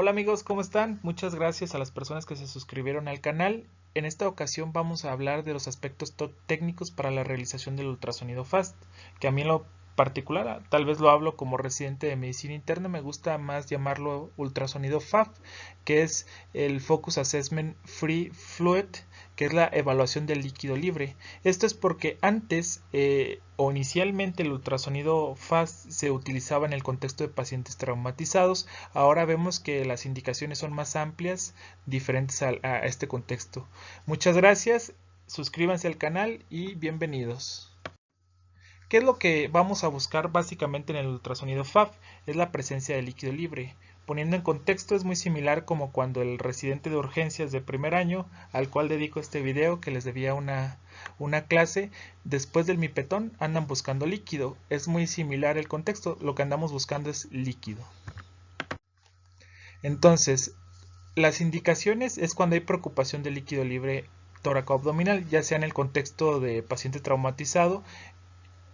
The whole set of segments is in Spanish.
Hola amigos, ¿cómo están? Muchas gracias a las personas que se suscribieron al canal. En esta ocasión vamos a hablar de los aspectos técnicos para la realización del ultrasonido FAST, que a mí en lo particular, tal vez lo hablo como residente de medicina interna, me gusta más llamarlo ultrasonido FAF, que es el Focus Assessment Free Fluid, que es la evaluación del líquido libre. Esto es porque antes o inicialmente el ultrasonido FAST se utilizaba en el contexto de pacientes traumatizados. Ahora vemos que las indicaciones son más amplias, diferentes a este contexto. Muchas gracias, suscríbanse al canal y bienvenidos. ¿Qué es lo que vamos a buscar básicamente en el ultrasonido FAF? Es la presencia de líquido libre. Poniendo en contexto, es muy similar como cuando el residente de urgencias de primer año, al cual dedico este video que les debía una clase, después del mipetón andan buscando líquido. Es muy similar el contexto, lo que andamos buscando es líquido. Entonces, las indicaciones es cuando hay preocupación de líquido libre tóraco-abdominal, ya sea en el contexto de paciente traumatizado.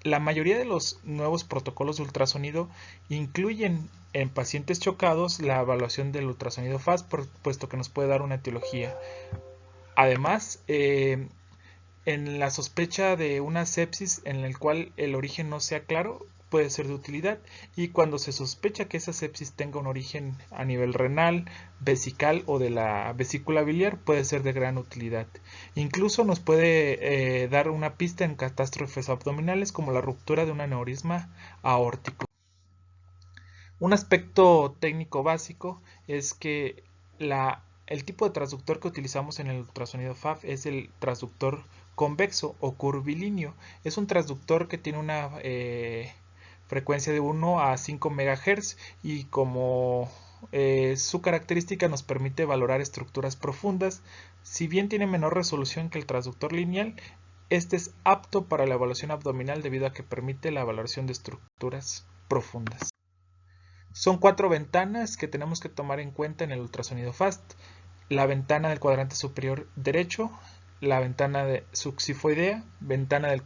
La mayoría de los nuevos protocolos de ultrasonido incluyen en pacientes chocados la evaluación del ultrasonido FAST, puesto que nos puede dar una etiología. Además, en la sospecha de una sepsis en el cual el origen no sea claro, puede ser de utilidad, y cuando se sospecha que esa sepsis tenga un origen a nivel renal, vesical o de la vesícula biliar, puede ser de gran utilidad. Incluso nos puede dar una pista en catástrofes abdominales como la ruptura de un aneurisma aórtico. Un aspecto técnico básico es que el tipo de transductor que utilizamos en el ultrasonido FAF es el transductor convexo o curvilíneo. Es un transductor que tiene una frecuencia de 1 a 5 MHz y como su característica nos permite valorar estructuras profundas. Si bien tiene menor resolución que el transductor lineal, este es apto para la evaluación abdominal debido a que permite la valoración de estructuras profundas. Son 4 ventanas que tenemos que tomar en cuenta en el ultrasonido FAST. La ventana del cuadrante superior derecho, la ventana de subxifoidea, ventana del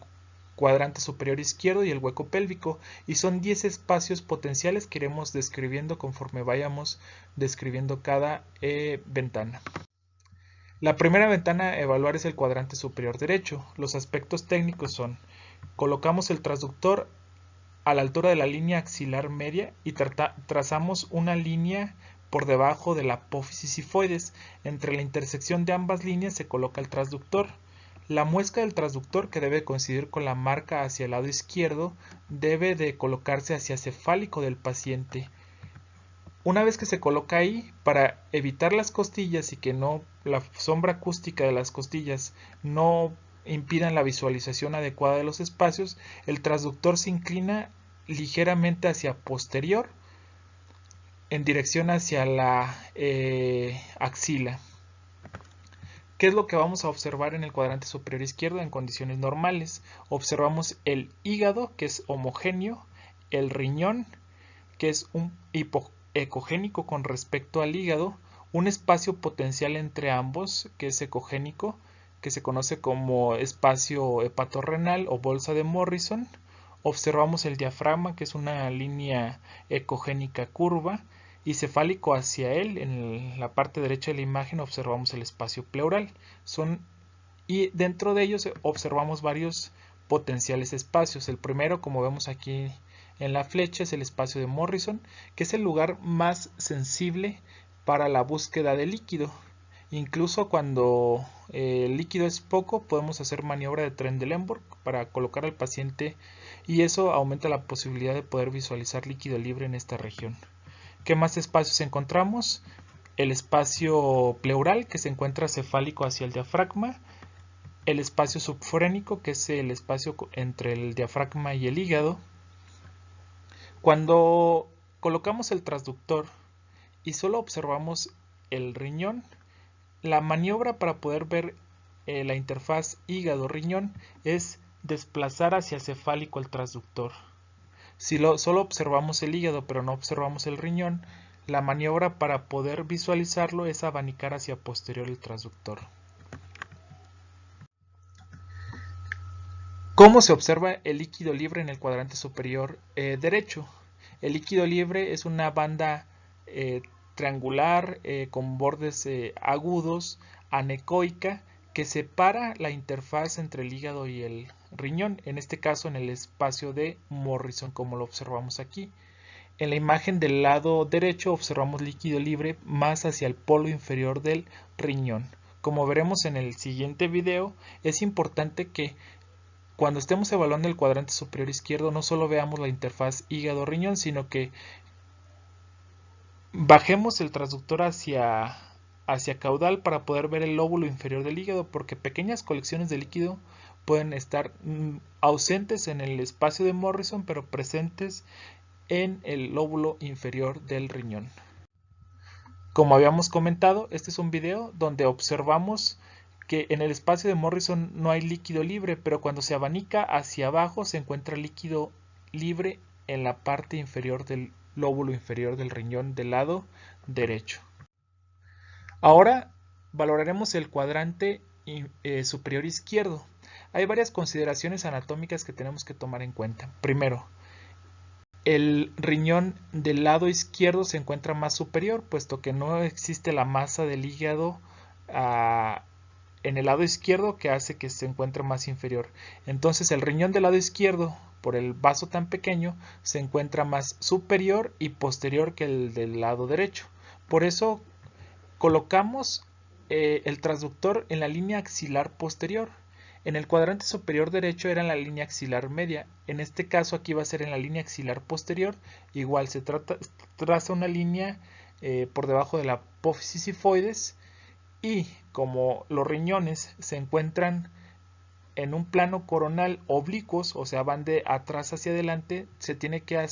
cuadrante superior izquierdo y el hueco pélvico. Y son 10 espacios potenciales que iremos describiendo conforme vayamos describiendo cada ventana. La primera ventana a evaluar es el cuadrante superior derecho. Los aspectos técnicos son: colocamos el transductor a la altura de la línea axilar media y trazamos una línea por debajo de la apófisis sifoides. Entre la intersección de ambas líneas se coloca el transductor. La muesca del transductor, que debe coincidir con la marca hacia el lado izquierdo, debe de colocarse hacia cefálico del paciente. Una vez que se coloca ahí, para evitar las costillas y que no la sombra acústica de las costillas no impidan la visualización adecuada de los espacios, el transductor se inclina ligeramente hacia posterior en dirección hacia la axila. ¿Qué es lo que vamos a observar en el cuadrante superior izquierdo en condiciones normales? Observamos el hígado, que es homogéneo, el riñón, que es un hipoecogénico con respecto al hígado, un espacio potencial entre ambos, que es ecogénico, que se conoce como espacio hepatorrenal o bolsa de Morrison. Observamos el diafragma, que es una línea ecogénica curva, y cefálico hacia él, en la parte derecha de la imagen observamos el espacio pleural. Y dentro de ellos observamos varios potenciales espacios. El primero, como vemos aquí en la flecha, es el espacio de Morrison, que es el lugar más sensible para la búsqueda de líquido. Incluso cuando el líquido es poco, podemos hacer maniobra de Trendelenburg para colocar al paciente, y eso aumenta la posibilidad de poder visualizar líquido libre en esta región. ¿Qué más espacios encontramos? El espacio pleural, que se encuentra cefálico hacia el diafragma. El espacio subfrénico, que es el espacio entre el diafragma y el hígado. Cuando colocamos el transductor y solo observamos el riñón, la maniobra para poder ver la interfaz hígado-riñón es desplazar hacia cefálico el transductor. Si solo observamos el hígado pero no observamos el riñón, la maniobra para poder visualizarlo es abanicar hacia posterior el transductor. ¿Cómo se observa el líquido libre en el cuadrante superior derecho? El líquido libre es una banda triangular con bordes agudos, anecoica, que separa la interfaz entre el hígado y el riñón, en este caso en el espacio de Morrison, como lo observamos aquí. En la imagen del lado derecho observamos líquido libre más hacia el polo inferior del riñón. Como veremos en el siguiente video, es importante que cuando estemos evaluando el cuadrante superior izquierdo no solo veamos la interfaz hígado-riñón, sino que bajemos el transductor hacia caudal para poder ver el lóbulo inferior del hígado, porque pequeñas colecciones de líquido pueden estar ausentes en el espacio de Morrison, pero presentes en el lóbulo inferior del riñón. Como habíamos comentado, este es un video donde observamos que en el espacio de Morrison no hay líquido libre, pero cuando se abanica hacia abajo se encuentra líquido libre en la parte inferior del lóbulo inferior del riñón del lado derecho. Ahora valoraremos el cuadrante superior izquierdo. Hay varias consideraciones anatómicas que tenemos que tomar en cuenta. Primero, el riñón del lado izquierdo se encuentra más superior, puesto que no existe la masa del hígado en el lado izquierdo que hace que se encuentre más inferior. Entonces el riñón del lado izquierdo, por el vaso tan pequeño, se encuentra más superior y posterior que el del lado derecho. Por eso colocamos el transductor en la línea axilar posterior. En el cuadrante superior derecho era en la línea axilar media. En este caso aquí va a ser en la línea axilar posterior. Igual se traza una línea por debajo de la apófisis sifoides, y como los riñones se encuentran en un plano coronal oblicuos, o sea van de atrás hacia adelante, se tiene que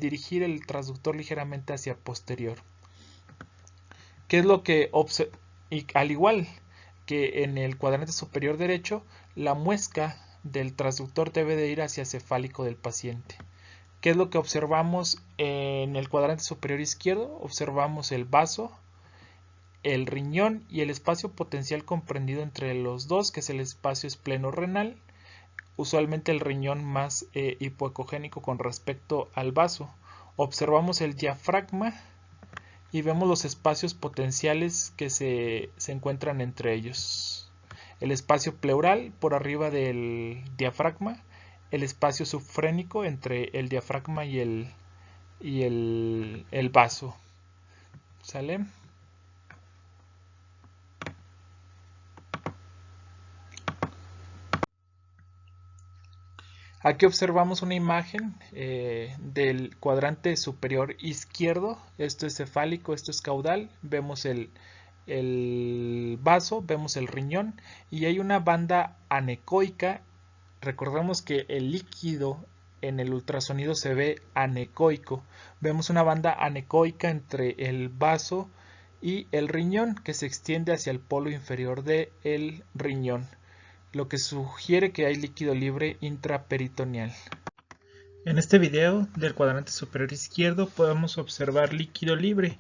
dirigir el transductor ligeramente hacia posterior. ¿Qué es lo que y al igual que en el cuadrante superior derecho, la muesca del transductor debe de ir hacia cefálico del paciente. ¿Qué es lo que observamos en el cuadrante superior izquierdo? Observamos el vaso, el riñón y el espacio potencial comprendido entre los dos, que es el espacio espleno-renal, usualmente el riñón más hipoecogénico con respecto al vaso. Observamos el diafragma y vemos los espacios potenciales que se encuentran entre ellos. El espacio pleural por arriba del diafragma, el espacio subfrénico entre el diafragma y el vaso. ¿Sale? Aquí observamos una imagen del cuadrante superior izquierdo. Esto es cefálico, esto es caudal. Vemos el vaso, vemos el riñón y hay una banda anecoica. Recordemos que el líquido en el ultrasonido se ve anecoico. Vemos una banda anecoica entre el vaso y el riñón que se extiende hacia el polo inferior del riñón, lo que sugiere que hay líquido libre intraperitoneal. En este video del cuadrante superior izquierdo podemos observar líquido libre.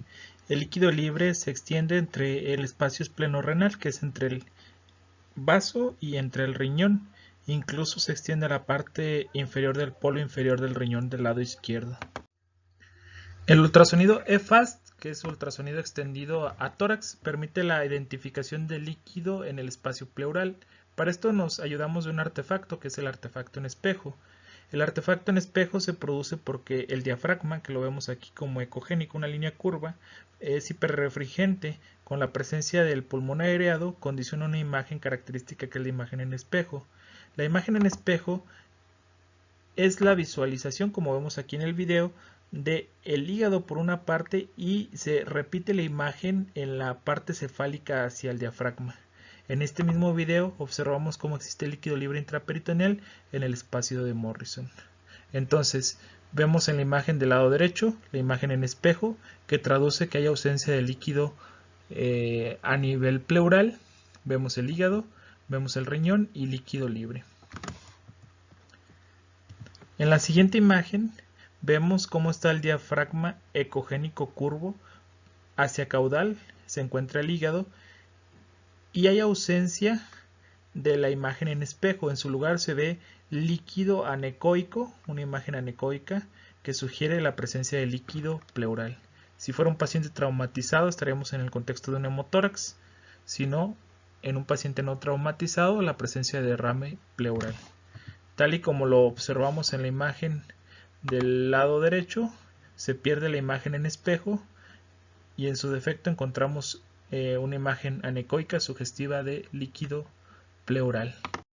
El líquido libre se extiende entre el espacio espleno-renal, que es entre el vaso y entre el riñón. Incluso se extiende a la parte inferior del polo inferior del riñón del lado izquierdo. El ultrasonido eFAST, que es ultrasonido extendido a tórax, permite la identificación del líquido en el espacio pleural. Para esto nos ayudamos de un artefacto, que es el artefacto en espejo. El artefacto en espejo se produce porque el diafragma, que lo vemos aquí como ecogénico, una línea curva, es hiperrefringente. Con la presencia del pulmón aireado condiciona una imagen característica que es la imagen en espejo. La imagen en espejo es la visualización, como vemos aquí en el video, de el hígado por una parte y se repite la imagen en la parte cefálica hacia el diafragma. En este mismo video observamos cómo existe líquido libre intraperitoneal en el espacio de Morrison. Entonces, vemos en la imagen del lado derecho, la imagen en espejo, que traduce que hay ausencia de líquido a nivel pleural. Vemos el hígado, vemos el riñón y líquido libre. En la siguiente imagen vemos cómo está el diafragma ecogénico curvo hacia caudal, se encuentra el hígado y hay ausencia de la imagen en espejo. En su lugar se ve líquido anecoico, una imagen anecoica que sugiere la presencia de líquido pleural. Si fuera un paciente traumatizado, estaríamos en el contexto de un hemotórax. Si no, en un paciente no traumatizado, la presencia de derrame pleural. Tal y como lo observamos en la imagen del lado derecho, se pierde la imagen en espejo y en su defecto encontramos una imagen anecoica sugestiva de líquido pleural.